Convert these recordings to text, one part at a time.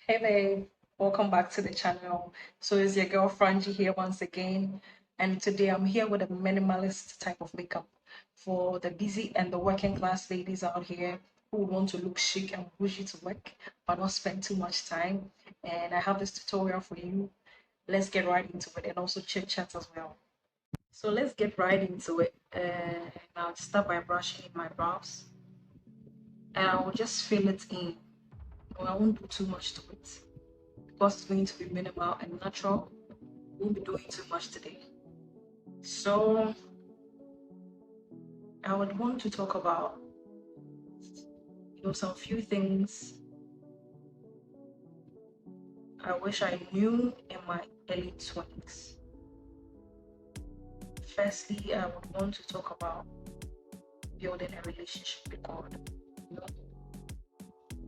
Hey babe, welcome back to the channel. So it's your girl Frangie here once again, and today I'm here with a minimalist type of makeup for the busy and the working class ladies out here who want to look chic and bougie to work but not spend too much time. And I have this tutorial for you. Let's get right into it and also chit chat as well. So let's get right into it. I'll start by brushing in my brows and I will just fill it in. No, I won't do too much to it because it's going to be minimal and natural. Won't be doing too much today. So I would want to talk about some few things I wish I knew in my early 20s. Firstly, I would want to talk about building a relationship with God. You know,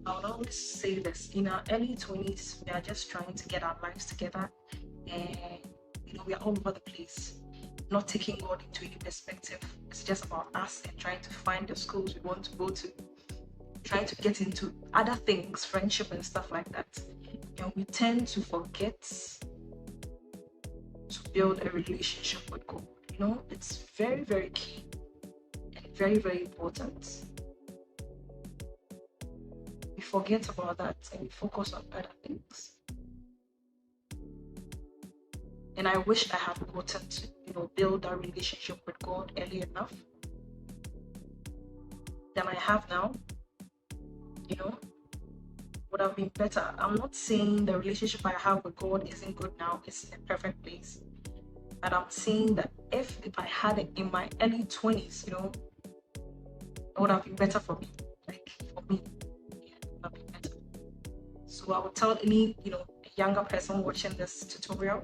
I would always say this: in our early 20s, we are just trying to get our lives together, and we are all over the place, not taking God into any perspective. It's just about us and trying to find the schools we want to go to, trying to get into other things, friendship and stuff like that. And we tend to forget to build a relationship with God. It's very, very key and very, very important. We forget about that and we focus on other things. And I wish I had gotten to, build that relationship with God early enough than I have now. Would have been better. I'm not saying the relationship I have with God isn't good now, it's in a perfect place. But I'm saying that if I had it in my early 20s, it would have been better for me. Like for me, yeah, it would have been better. So I would tell any, younger person watching this tutorial,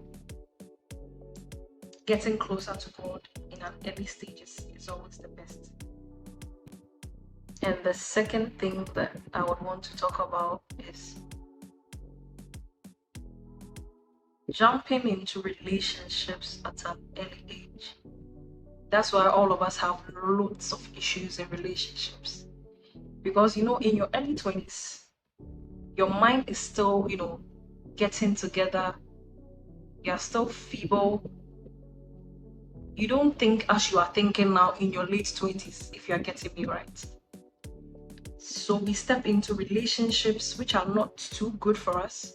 getting closer to God in an early stages is always the best. And the second thing that I would want to talk about is jumping into relationships at an early age. That's why all of us have lots of issues in relationships. Because, in your early 20s, your mind is still, getting together. You're still feeble. You don't think as you are thinking now in your late 20s, if you're getting me right. So we step into relationships which are not too good for us.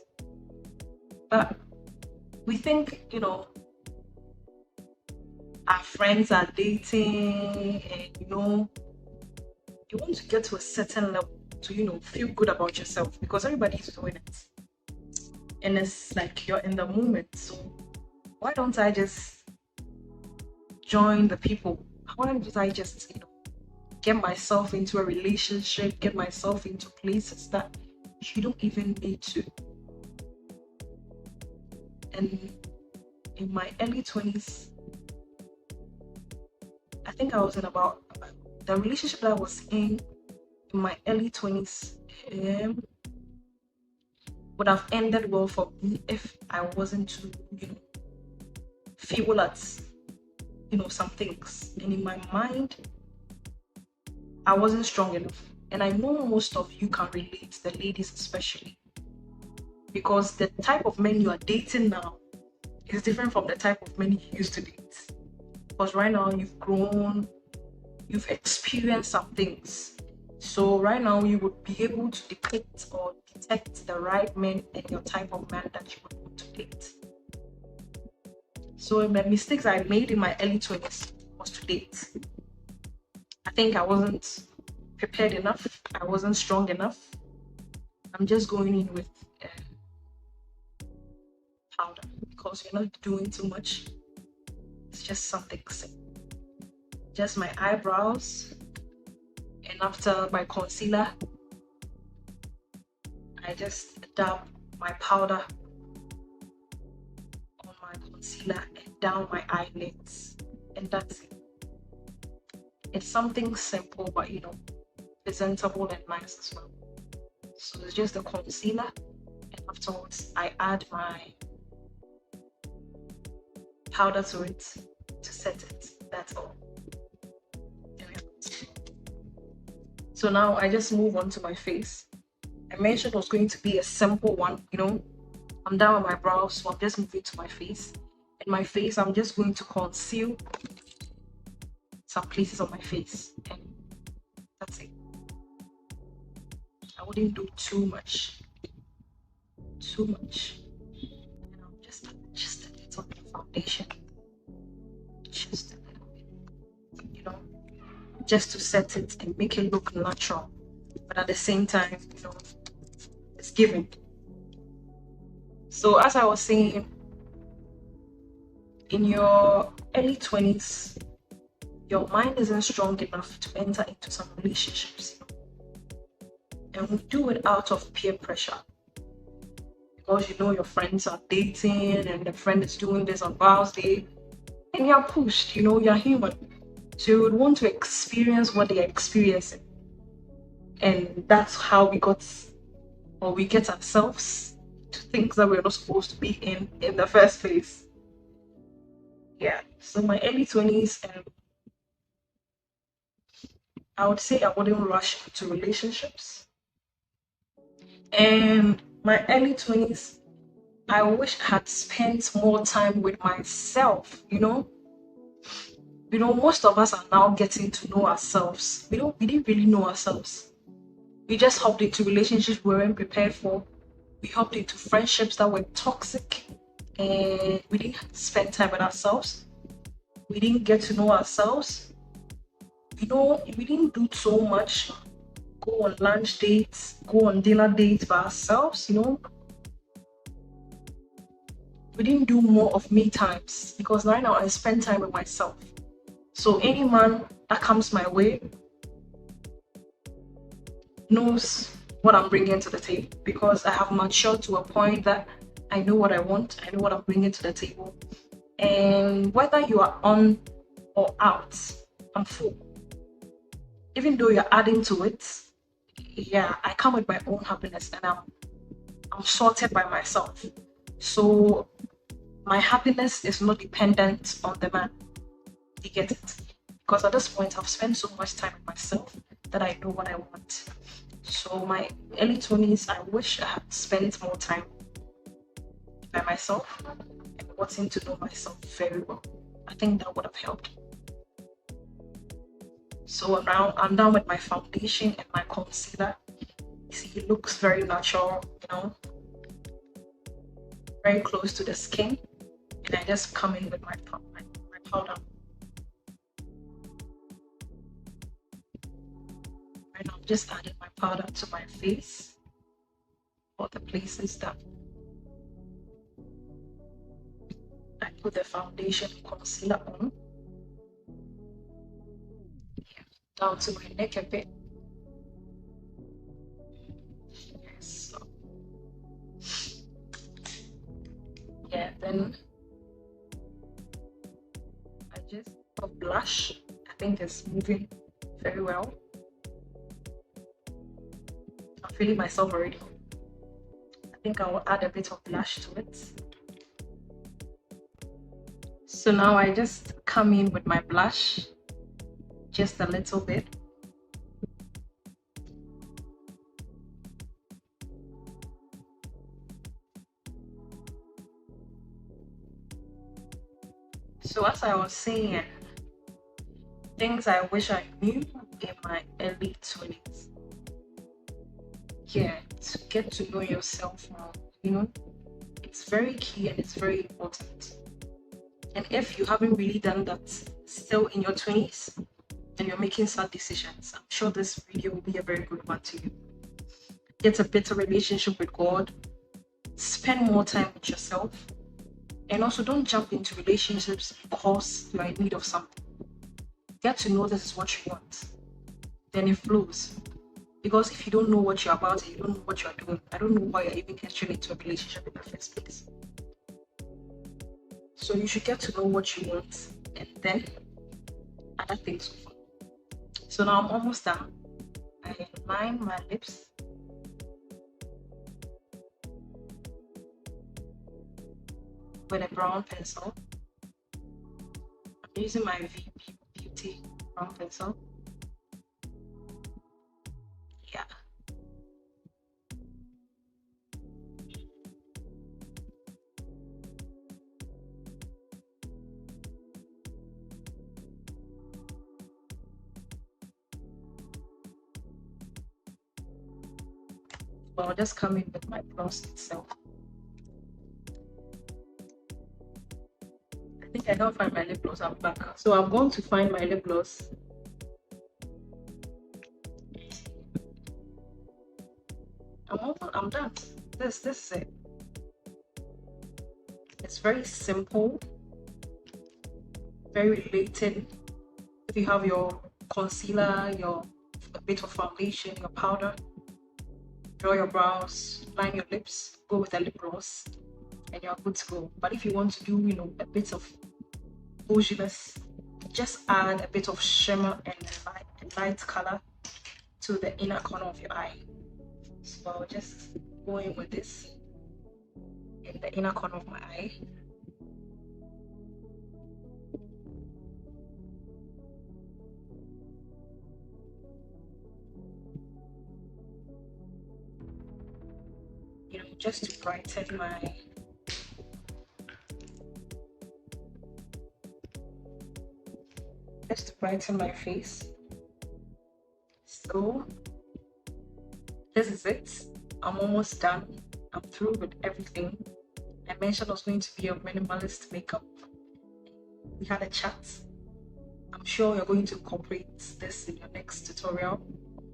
But we think, our friends are dating and, you want to get to a certain level to, feel good about yourself because everybody's doing it. And it's like you're in the moment. So why don't I just join the people? Why don't I just, get myself into a relationship, get myself into places that you don't even need to. And in my early 20s, I think I was in about the relationship that I was in my early 20s would have ended well for me if I wasn't too, feeble at, some things. And in my mind, I wasn't strong enough. And I know most of you can relate, the ladies especially, because the type of men you are dating now is different from the type of men you used to date. Because right now you've grown, you've experienced some things. So right now you would be able to depict or detect the right men and your type of man that you would want to date. So the mistakes I made in my early 20s was to date. I think I wasn't prepared enough. I wasn't strong enough. I'm just going in with powder because you're not doing too much. It's just something simple. Just my eyebrows, and after my concealer, I just dab my powder on my concealer and down my eyelids, and that's it. It's something simple but presentable and nice as well. So it's just the concealer, and afterwards I add my powder to it to set it. That's all. So now I just move on to my face. I I mentioned was going to be a simple one, you know. I'm done with my brows, so I'm just moving to my face. In my face, I'm just going to conceal some places on my face, and that's it. I wouldn't do too much. And I'll just a little bit of foundation, just a little bit, you know, just to set it and make it look natural, but at the same time, you know, it's giving. So as I was saying, in your early 20s, your mind isn't strong enough to enter into some relationships, and we do it out of peer pressure, because you know your friends are dating and the friend is doing this on Val's Day, and you're pushed, you know, you're human, so you would want to experience what they're experiencing. And that's how we get ourselves to things that we're not supposed to be in the first place. Yeah, so my early 20s, I would say I wouldn't rush into relationships. And my early 20s, I wish I had spent more time with myself, you know. You know, most of us are now getting to know ourselves. We didn't really know ourselves. We just hopped into relationships we weren't prepared for. We hopped into friendships that were toxic, and we didn't spend time with ourselves. We didn't get to know ourselves. You know, we didn't do so much. Go on lunch dates, go on dinner dates by ourselves, you know. We didn't do more of me times, because right now I spend time with myself. So any man that comes my way knows what I'm bringing to the table, because I have matured to a point that I know what I want, I know what I'm bringing to the table. And whether you are on or out, I'm full. Even though you're adding to it, yeah, I come with my own happiness, and I'm sorted by myself. So my happiness is not dependent on the man. You get it? Because at this point, I've spent so much time with myself that I know what I want. So my early 20s, I wish I had spent more time by myself and gotten to know myself very well. I think that would have helped. So now I'm done with my foundation and my concealer. You see, it looks very natural, you know, very close to the skin. And I just come in with my powder. And I've just added my powder to my face for the places that I put the foundation and concealer on. Yeah, down to my neck a bit. Yes. So, yeah, then I just put blush. I think it's moving very well. I'm feeling myself already. I think I will add a bit of blush to it. So now I just come in with my blush, just a little bit. So as I was saying, things I wish I knew in my early 20s. Yeah, to get to know yourself more, you know, it's very key and it's very important. And if you haven't really done that still in your 20s and you're making sad decisions, I'm sure this video will be a very good one to you. Get a better relationship with God, spend more time with yourself, and also don't jump into relationships because you're in need of something. Get to know this is what you want, then it flows. Because if you don't know what you're about and you don't know what you're doing, I don't know why you're even entering into a relationship in the first place. So you should get to know what you want, and then other things will follow. So now I'm almost done. I line my lips with a brown pencil. I'm using my Vee Beauty brown pencil. Yeah. I'll just come in with my gloss itself. I think I don't find my lip gloss. I'm back. So I'm going to find my lip gloss. I'm done. This is it. It's very simple, very related. If you have your concealer, a bit of foundation, your powder, draw your brows, line your lips, go with a lip gloss, and you're good to go. But if you want to do, a bit of bouginess, just add a bit of shimmer and light color to the inner corner of your eye. So I'll just go in with this in the inner corner of my eye. Just to brighten my face. So this is it. I'm almost done. I'm through with everything. I mentioned I was going to be a minimalist makeup. We had a chat. I'm sure you're going to incorporate this in your next tutorial.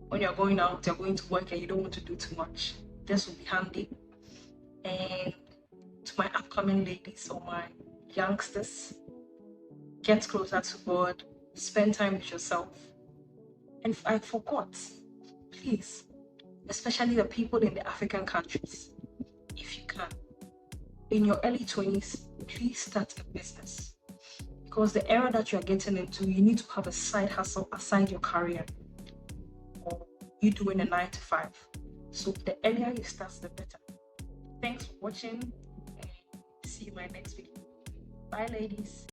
When you're going out, you're going to work and you don't want to do too much. This will be handy. And to my upcoming ladies or my youngsters, get closer to God, spend time with yourself. And if I forgot, please, especially the people in the African countries, if you can, in your early 20s, please start a business. Because the era that you're getting into, you need to have a side hustle aside your career, or you doing a 9 to 5. So the earlier you start, the better. Thanks for watching, and see you in my next video. Bye, ladies.